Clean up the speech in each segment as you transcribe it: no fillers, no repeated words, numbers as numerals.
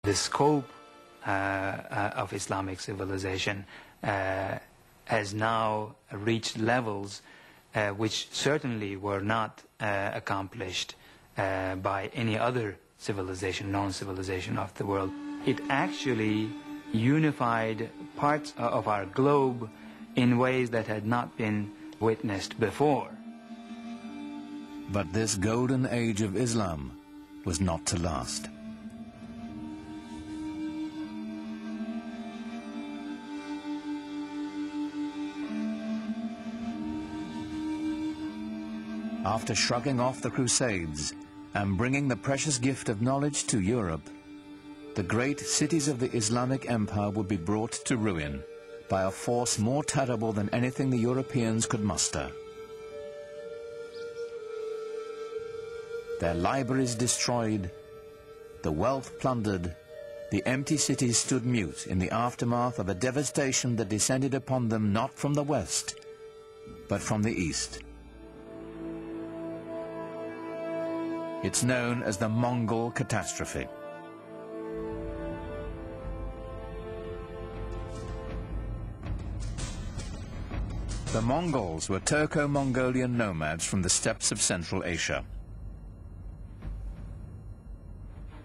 The scope of Islamic civilization has now reached levels which certainly were not accomplished by any other civilization, known civilization of the world. It actually unified parts of our globe in ways that had not been witnessed before. But this golden age of Islam was not to last. After shrugging off the Crusades and bringing the precious gift of knowledge to Europe, the great cities of the Islamic Empire would be brought to ruin by a force more terrible than anything the Europeans could muster. Their libraries destroyed, the wealth plundered, the empty cities stood mute in the aftermath of a devastation that descended upon them not from the west, but from the east. It's known as the Mongol catastrophe. The Mongols were Turco-Mongolian nomads from the steppes of Central Asia.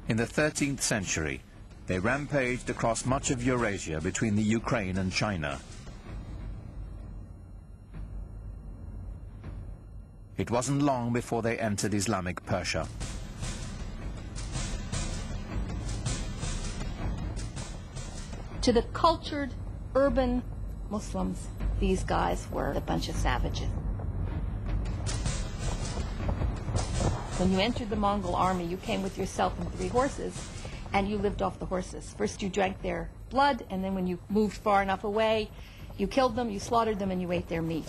In the 13th century, they rampaged across much of Eurasia between the Ukraine and China. It wasn't long before they entered Islamic Persia. To the cultured, urban Muslims, these guys were a bunch of savages. When you entered the Mongol army, you came with yourself and 3 horses, and you lived off the horses. First you drank their blood, and then when you moved far enough away, you killed them, you slaughtered them, and you ate their meat.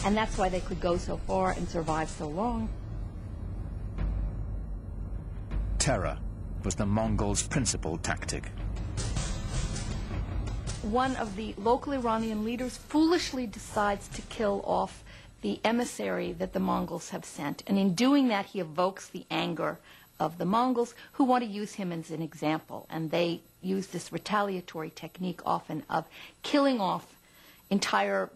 And that's why they could go so far and survive so long. Terror was the Mongols' principal tactic. One of the local Iranian leaders foolishly decides to kill off the emissary that the Mongols have sent. And in doing that, he evokes the anger of the Mongols, who want to use him as an example. And they use this retaliatory technique often of killing off entire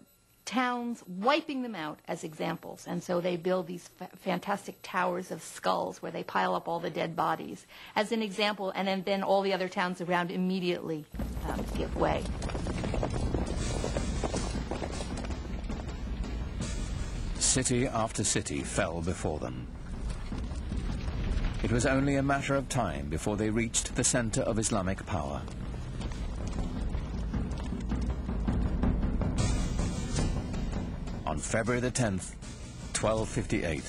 towns, wiping them out as examples. And so they build these fantastic towers of skulls where they pile up all the dead bodies as an example, and then all the other towns around immediately give way. City after city fell before them. It was only a matter of time before they reached the center of Islamic power. On February the 10th, 1258,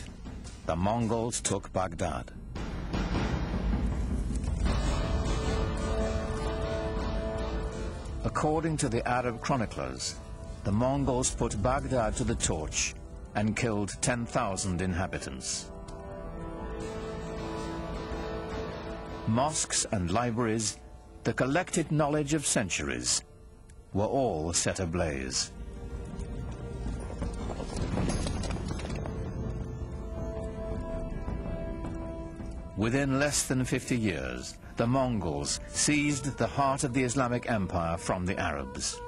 the Mongols took Baghdad. According to the Arab chroniclers, the Mongols put Baghdad to the torch and killed 10,000 inhabitants. Mosques and libraries, the collected knowledge of centuries, were all set ablaze. Within less than 50 years, the Mongols seized the heart of the Islamic Empire from the Arabs.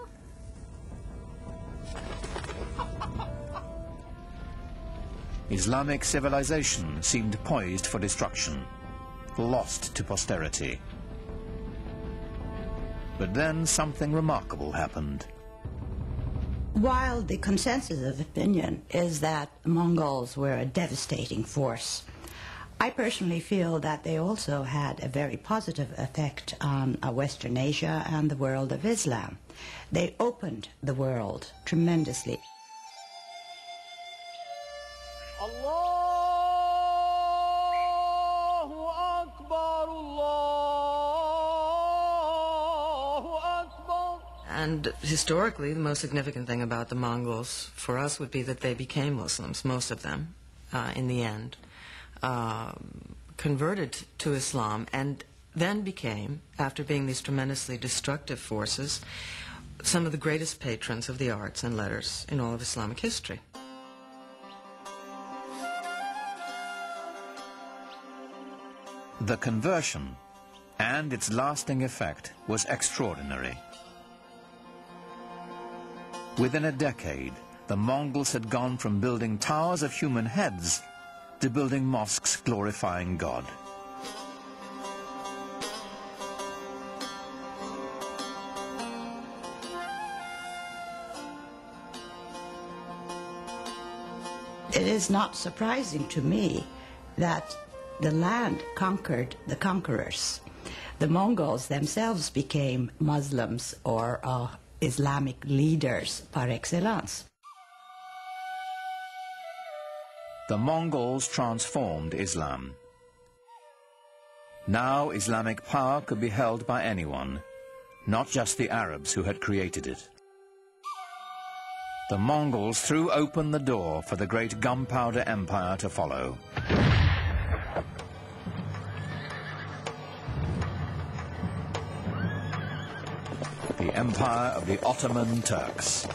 Islamic civilization seemed poised for destruction, lost to posterity. But then something remarkable happened. While the consensus of opinion is that Mongols were a devastating force, I personally feel that they also had a very positive effect on Western Asia and the world of Islam. They opened the world tremendously. Allahu Akbar, Allahu Akbar. And historically, the most significant thing about the Mongols for us would be that they became Muslims, most of them, in the end. Converted to Islam and then became, after being these tremendously destructive forces, some of the greatest patrons of the arts and letters in all of Islamic history. The conversion and its lasting effect was extraordinary. Within a decade, the Mongols had gone from building towers of human heads to building mosques glorifying God. It is not surprising to me that the land conquered the conquerors. The Mongols themselves became Muslims or Islamic leaders par excellence. The Mongols transformed Islam. Now Islamic power could be held by anyone, not just the Arabs who had created it. The Mongols threw open the door for the great Gunpowder Empire to follow. The Empire of the Ottoman Turks.